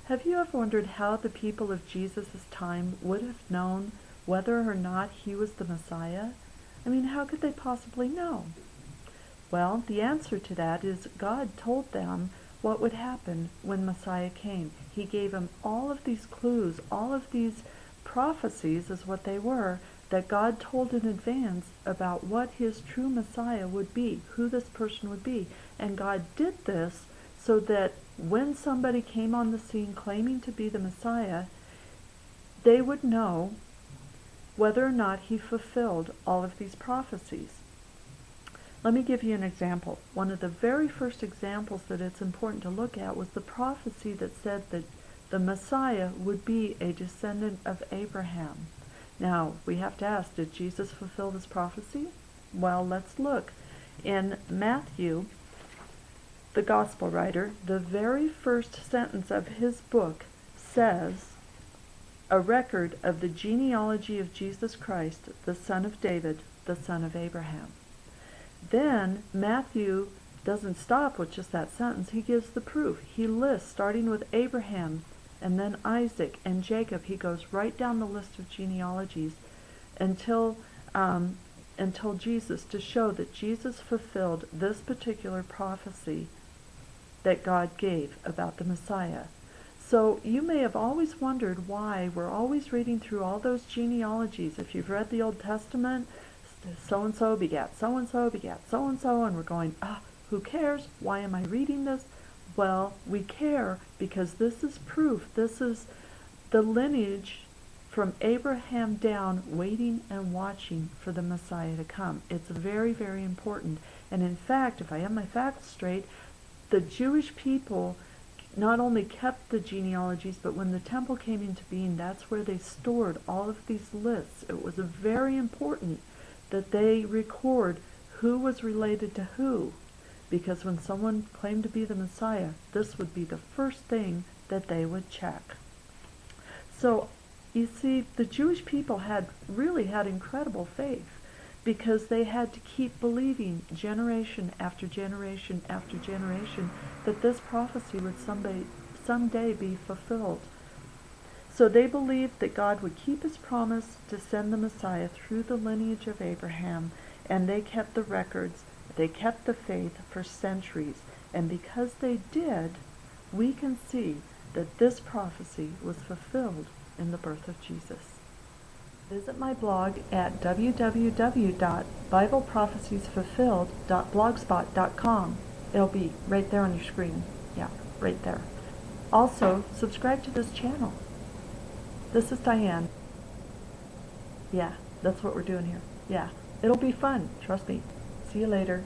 Have you ever wondered how the people of Jesus' time would have known whether or not he was the Messiah? I mean, how could they possibly know? Well, the answer to that is God told them what would happen when Messiah came. He gave them all of these clues, all of these prophecies is what they were, that God told in advance about what his true Messiah would be, who this person would be. And God did this so that when somebody came on the scene claiming to be the Messiah, they would know whether or not he fulfilled all of these prophecies. Let me give you an example. One of the very first examples that it's important to look at was the prophecy that said that the Messiah would be a descendant of Abraham. Now, we have to ask, did Jesus fulfill this prophecy? Well, let's look. In Matthew, the gospel writer, the very first sentence of his book says, "A record of the genealogy of Jesus Christ, the son of David, the son of Abraham." Then Matthew doesn't stop with just that sentence. He gives the proof. He lists, starting with Abraham and then Isaac and Jacob. He goes right down the list of genealogies until Jesus, to show that Jesus fulfilled this particular prophecy that God gave about the Messiah. So you may have always wondered why we're always reading through all those genealogies. If you've read the Old Testament, so-and-so begat so-and-so begat so-and-so, and we're going, who cares? Why am I reading this? Well, we care because this is proof. This is the lineage from Abraham down, waiting and watching for the Messiah to come. It's very, very important. And in fact, if I have my facts straight, the Jewish people not only kept the genealogies, but when the temple came into being, that's where they stored all of these lists. It was very important that they record who was related to who, because when someone claimed to be the Messiah, this would be the first thing that they would check. So, you see, the Jewish people really had incredible faith, because they had to keep believing generation after generation after generation that this prophecy would someday be fulfilled. So they believed that God would keep his promise to send the Messiah through the lineage of Abraham, and they kept the records, they kept the faith for centuries. And because they did, we can see that this prophecy was fulfilled in the birth of Jesus. Visit my blog at www.biblepropheciesfulfilled.blogspot.com. It'll be right there on your screen. Yeah, right there. Also, subscribe to this channel. This is Dianne. Yeah, that's what we're doing here. Yeah, it'll be fun. Trust me. See you later.